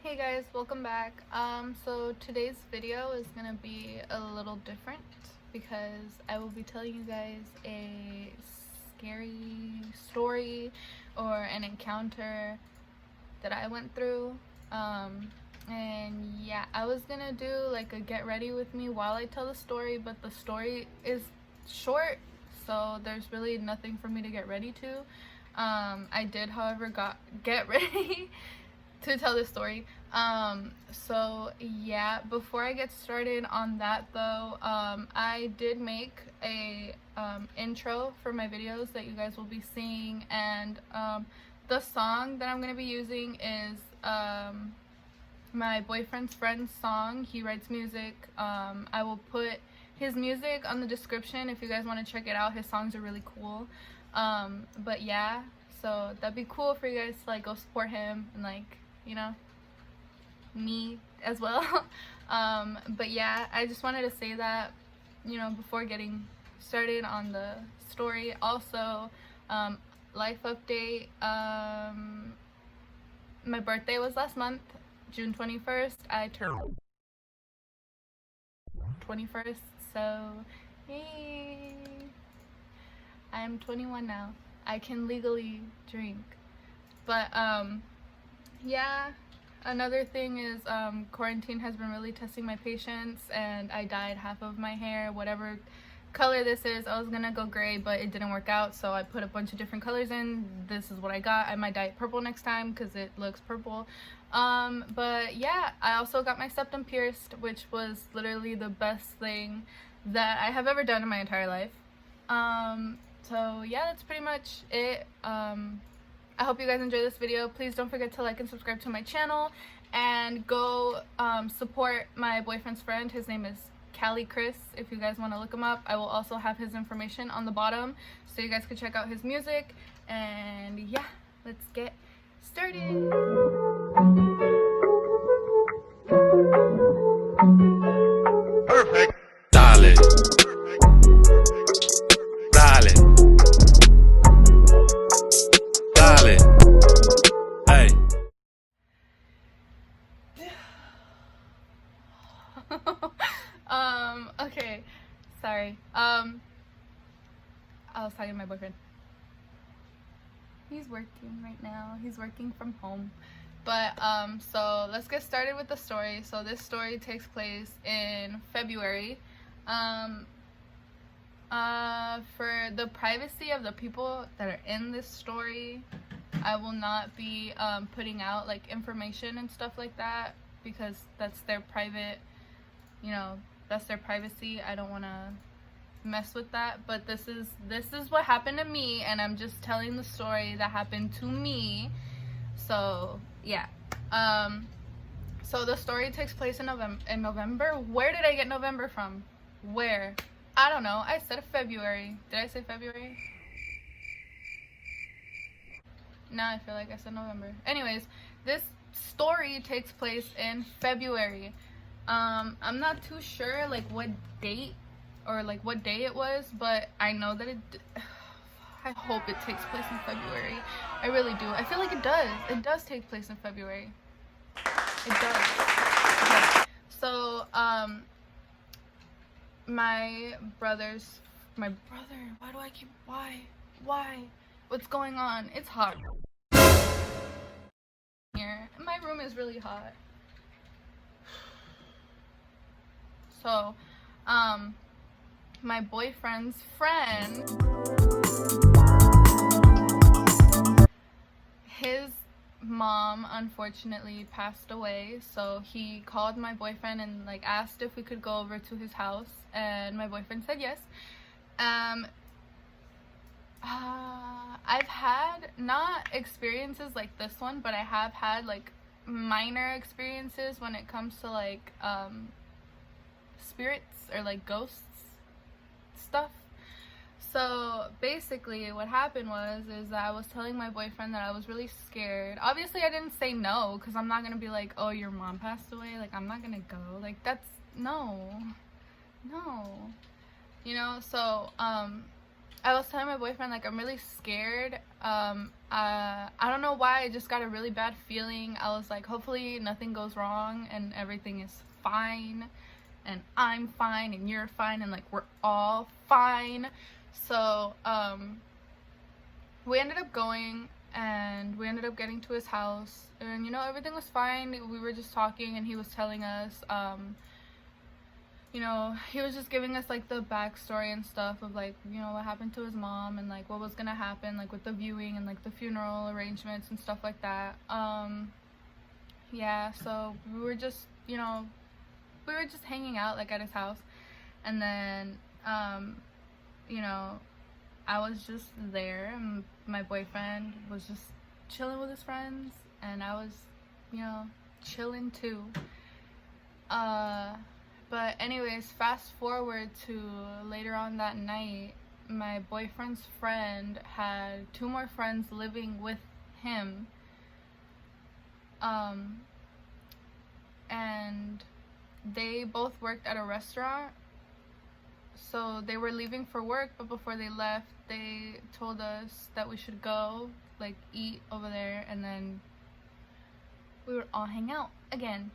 Hey guys, welcome back. So today's video is gonna be a little different because I will be telling you guys a scary story or an encounter that I went through. And yeah, I was gonna do like a get ready with me while I tell the story, but the story is short, so there's really nothing for me to get ready to. I did, however, get ready to tell this story. So yeah, before I get started on that though, I did make a intro for my videos that you guys will be seeing, and the song that I'm gonna be using is my boyfriend's friend's song. He writes music. I will put his music on the description if you guys want to check it out. His songs are really cool. But yeah, so that'd be cool for you guys to like go support him and like, you know, me as well. But yeah, I just wanted to say that, you know, before getting started on the story. Also, life update, my birthday was last month, June 21st. I turned 21st, so yay, I'm 21 now. I can legally drink. But yeah, another thing is quarantine has been really testing my patience, and I dyed half of my hair, whatever color this is. I was gonna go gray, but it didn't work out, so I put a bunch of different colors in. This is what I got. I might dye it purple next time because it looks purple. But yeah, I also got my septum pierced, which was literally the best thing that I have ever done in my entire life. So yeah, that's pretty much it. I hope you guys enjoy this video. Please don't forget to like and subscribe to my channel, and go support my boyfriend's friend. His name is Cali Chris, if you guys want to look him up. I will also have his information on the bottom so you guys can check out his music. And yeah, let's get started. Perfect. Dale. Dale. Dale. Hey. Okay, sorry. I was talking to my boyfriend. He's working right now. He's working from home. But so let's get started with the story. So this story takes place in February. For the privacy of the people that are in this story, I will not be putting out like information and stuff like that, because that's their private, you know, that's their privacy. I don't want to mess with that. But this is what happened to me, and I'm just telling the story that happened to me. So yeah, so the story takes place in November. Where did I get November from? Where? I don't know. I said February. Did I say February? Now I feel like I said November. Anyways, this story takes place in February. I'm not too sure like what date or like what day it was, but I know that I hope it takes place in February. I really do. I feel like it does. It does take place in February. It does. Okay. So, my brother, why do I keep, why? What's going on? It's hot here. My room is really hot. So, my boyfriend's friend, his mom unfortunately passed away, so he called my boyfriend and like asked if we could go over to his house, and my boyfriend said yes. I've had not experiences like this one, but I have had like minor experiences when it comes to like spirits or like ghosts stuff. So basically what happened is that I was telling my boyfriend that I was really scared. Obviously I didn't say no, because I'm not gonna be like, oh, your mom passed away, like I'm not gonna go, like that's no, you know. So I was telling my boyfriend, like, I'm really scared. I don't know why, I just got a really bad feeling. I was like, hopefully nothing goes wrong and everything is fine, and I'm fine and you're fine, and like we're all fine. So we ended up going, and we ended up getting to his house, and you know, everything was fine. We were just talking, and he was telling us you know, he was just giving us like the backstory and stuff of like, you know, what happened to his mom and like what was gonna happen like with the viewing and like the funeral arrangements and stuff like that. Yeah, so we were just, you know, we were just hanging out like at his house, and then you know, I was just there, and my boyfriend was just chilling with his friends, and I was, you know, chilling too. But anyways, fast forward to later on that night, my boyfriend's friend had 2 more friends living with him. And they both worked at a restaurant. So they were leaving for work, but before they left, they told us that we should go, like, eat over there, and then we would all hang out again.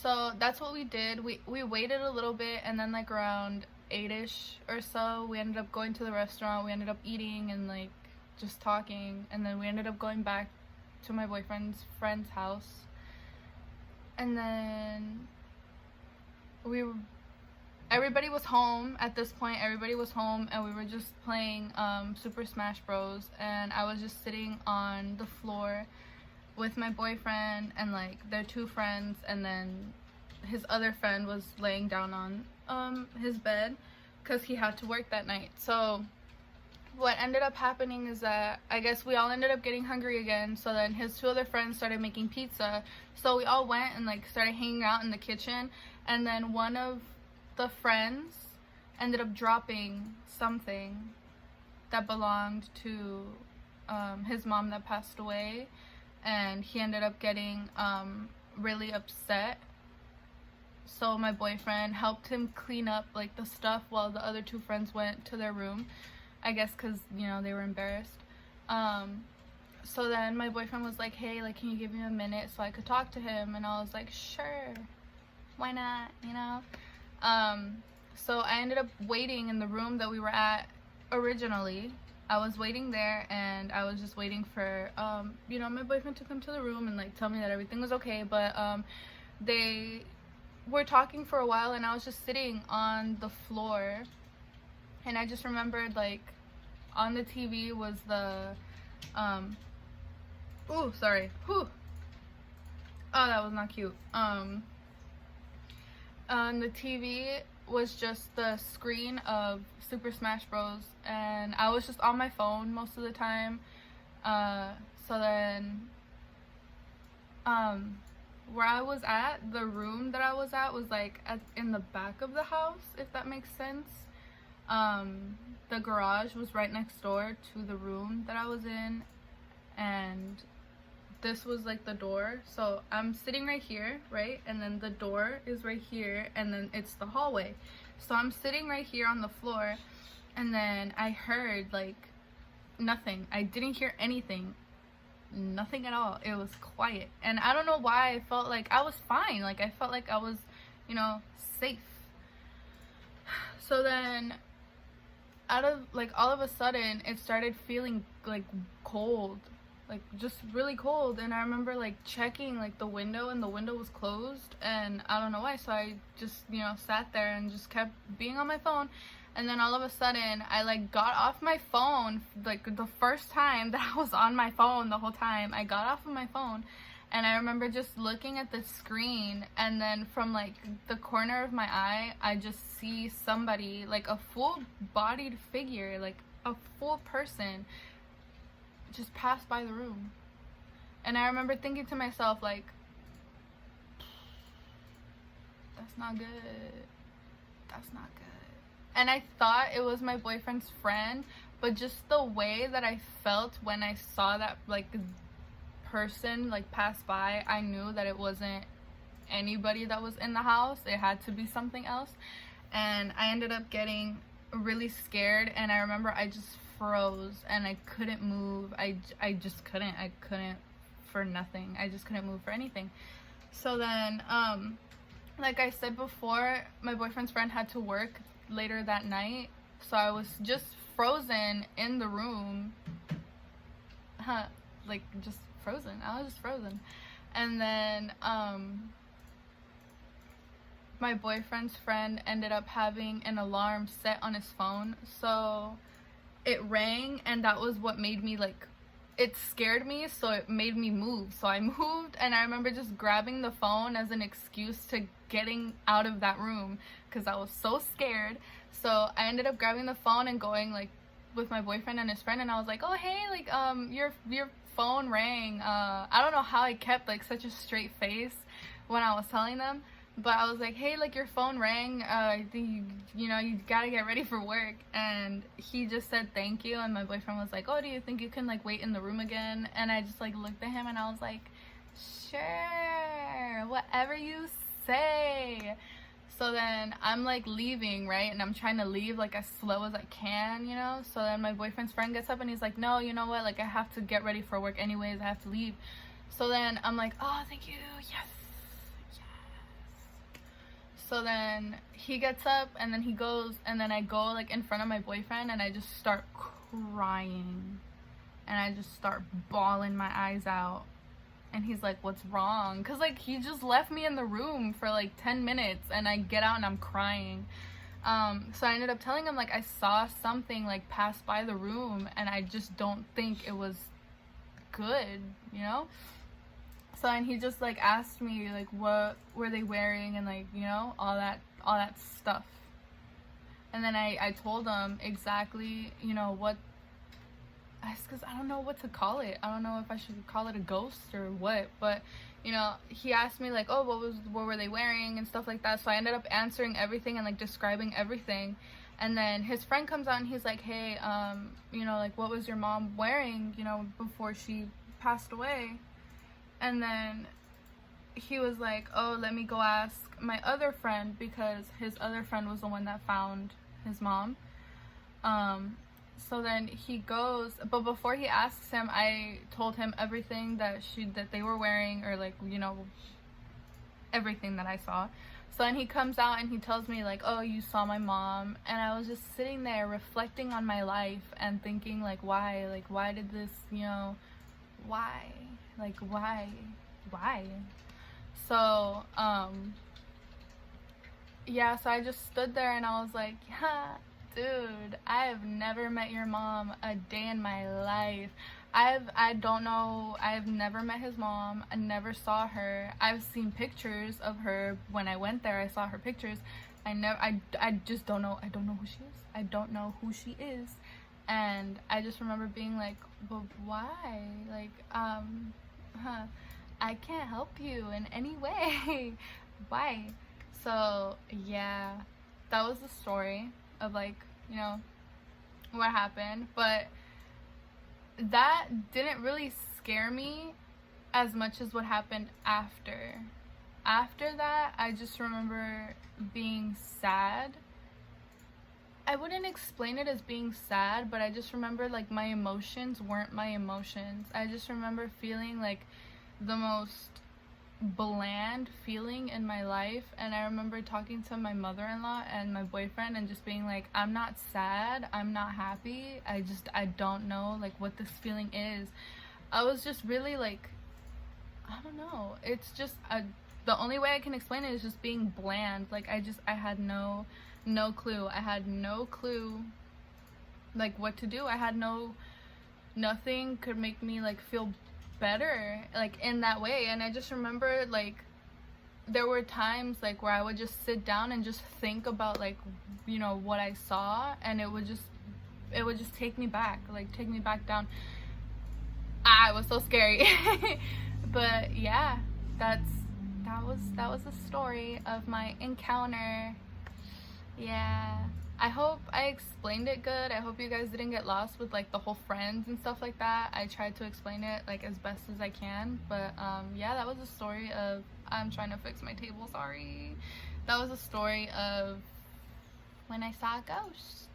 So that's what we did. We waited a little bit, and then like around 8ish or so, we ended up going to the restaurant. We ended up eating and like just talking, and then we ended up going back to my boyfriend's friend's house. And then everybody was home at this point. Everybody was home, and we were just playing Super Smash Bros. And I was just sitting on the floor with my boyfriend and like their 2 friends, and then his other friend was laying down on his bed because he had to work that night. So what ended up happening is that I guess we all ended up getting hungry again. So then his 2 other friends started making pizza, so we all went and like started hanging out in the kitchen. And then one of the friends ended up dropping something that belonged to his mom that passed away, and he ended up getting really upset. So my boyfriend helped him clean up like the stuff while the other 2 friends went to their room, I guess because, you know, they were embarrassed. So then my boyfriend was like, hey, like, can you give me a minute so I could talk to him? And I was like, sure, why not, you know? So I ended up waiting in the room that we were at originally. I was waiting there, and I was just waiting for you know, my boyfriend to come to the room and like tell me that everything was okay. But they were talking for a while, and I was just sitting on the floor, and I just remembered like on the TV was the ooh, sorry, whew. Oh, that was not cute. On the TV was just the screen of Super Smash Bros, and I was just on my phone most of the time. So then where I was at, the room that I was at was like in the back of the house, if that makes sense. The garage was right next door to the room that I was in, and this was like the door. So I'm sitting right here, right, and then the door is right here, and then it's the hallway. So I'm sitting right here on the floor, and then I heard like nothing. I didn't hear anything, nothing at all. It was quiet, and I don't know why I felt like I was fine. Like I felt like I was, you know, safe. So then out of like all of a sudden it started feeling like cold, like just really cold. And I remember like checking like the window, and the window was closed, and I don't know why. So I just, you know, sat there and just kept being on my phone. And then all of a sudden I like got off my phone, like the first time that I was on my phone the whole time. I got off of my phone, and I remember just looking at the screen, and then from like the corner of my eye, I just see somebody, like a full-bodied figure, like a full person, just pass by the room. And I remember thinking to myself, like, that's not good. That's not good. And I thought it was my boyfriend's friend, but just the way that I felt when I saw that like person like pass by, I knew that it wasn't anybody that was in the house. It had to be something else. And I ended up getting really scared, and I remember I just froze and I couldn't move. I just couldn't. I couldn't for nothing. I just couldn't move for anything. So then, like I said before, my boyfriend's friend had to work later that night, so I was just frozen in the room. Like just frozen. I was just frozen. And then my boyfriend's friend ended up having an alarm set on his phone, so it rang, and that was what made me, like, it scared me, so it made me move. So I moved, and I remember just grabbing the phone as an excuse to getting out of that room because I was so scared. So I ended up grabbing the phone and going, like, with my boyfriend and his friend, and I was like, oh hey, like, your phone rang. I don't know how I kept like such a straight face when I was telling them, but I was like, hey, like, your phone rang. I think you know, you gotta get ready for work. And he just said thank you, and my boyfriend was like, oh, do you think you can like wait in the room again? And I just like looked at him and I was like, sure, whatever you say. So then I'm like leaving, right? And I'm trying to leave like as slow as I can, you know? So then my boyfriend's friend gets up and he's like, no, you know what? Like, I have to get ready for work anyways. I have to leave. So then I'm like, oh, thank you. Yes. Yes. So then he gets up and then he goes, and then I go like in front of my boyfriend and I just start crying. And I just start bawling my eyes out. And he's like, what's wrong? Because, like, he just left me in the room for, like, 10 minutes. And I get out and I'm crying. So I ended up telling him, like, I saw something, like, pass by the room. And I just don't think it was good, you know? So, and he just, like, asked me, like, what were they wearing? And, like, you know, all that stuff. And then I told him exactly, you know, what, because I don't know what to call it. I don't know if I should call it a ghost or what, but, you know, he asked me like, oh, what were they wearing and stuff like that. So I ended up answering everything and like describing everything. And then his friend comes out and he's like, hey, you know, like, what was your mom wearing, you know, before she passed away? And then he was like, oh, let me go ask my other friend, because his other friend was the one that found his mom. So then he goes, but before he asks him, I told him everything that they were wearing, or like, you know, everything that I saw. So then he comes out and he tells me like, oh, you saw my mom. And I was just sitting there reflecting on my life and thinking like, why did this, you know, why? So, yeah, so I just stood there and I was like, yeah, dude, I have never met your mom a day in my life. I've never met his mom. I never saw her. I've seen pictures of her. When I went there, I saw her pictures. I just don't know. I don't know who she is. I don't know who she is. And I just remember being like, but why? Like, I can't help you in any way. Why? So, yeah, that was the story of, like, you know, what happened. But that didn't really scare me as much as what happened after. After that, I just remember being sad. I wouldn't explain it as being sad, but I just remember, like, my emotions weren't my emotions. I just remember feeling like the most bland feeling in my life. And I remember talking to my mother-in-law and my boyfriend and just being like, I'm not sad, I'm not happy, I don't know like what this feeling is. I was just really like, I don't know, it's just the only way I can explain it is just being bland. Like, I had no clue. I had no clue like what to do. I had nothing could make me like feel better like in that way. And I just remember like there were times like where I would just sit down and just think about like, you know, what I saw, and it would just take me back down. It was so scary. But yeah, that was the story of my encounter. Yeah, I hope I explained it good. I hope you guys didn't get lost with like the whole friends and stuff like that. I tried to explain it like as best as I can. But yeah, that was a story of, I'm trying to fix my table, sorry. That was a story of when I saw a ghost.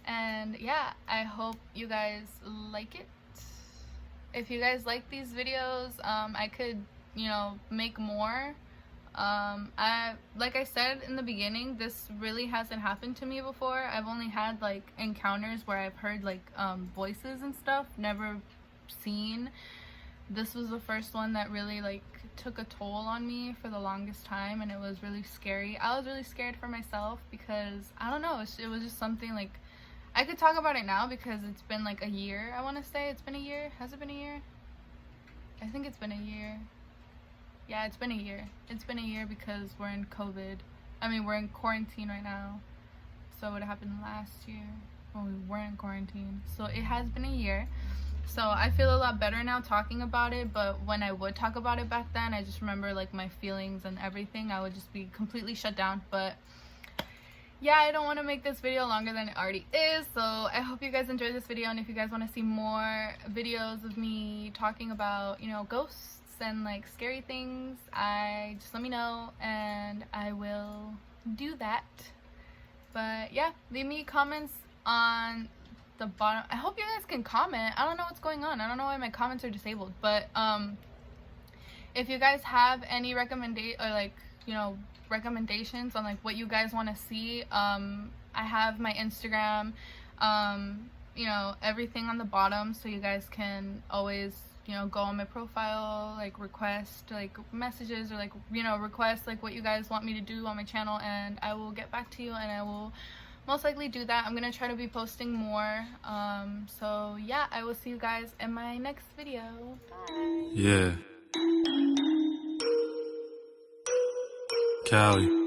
And yeah, I hope you guys like it. If you guys like these videos, I could, make more. Like I said in the beginning, this really hasn't happened to me before. I've only had like encounters where I've heard like voices and stuff, never seen. This was the first one that really like took a toll on me for the longest time, and it was really scary. I was really scared for myself because I don't know, it was just something like I could talk about it now because it's been like a year. I want to say it's been a year. Has it been a year? I think it's been a year. Yeah, it's been a year. It's been a year because we're in COVID. I mean, we're in quarantine right now. So it happened last year when we weren't in quarantine. So it has been a year. So I feel a lot better now talking about it, but when I would talk about it back then, I just remember like my feelings and everything. I would just be completely shut down. But yeah, I don't want to make this video longer than it already is. So I hope you guys enjoyed this video, and if you guys want to see more videos of me talking about, ghosts and like scary things, just let me know and I will do that. But yeah, leave me comments on the bottom. I hope you guys can comment. I don't know what's going on. I don't know why my comments are disabled, but if you guys have any recommendations on like what you guys want to see, I have my Instagram, everything on the bottom, so you guys can always go on my profile, like request like messages, or like request like what you guys want me to do on my channel, and I will get back to you, and I will most likely do that. I'm gonna try to be posting more. So yeah, I will see you guys in my next video. Bye. Yeah. Cali.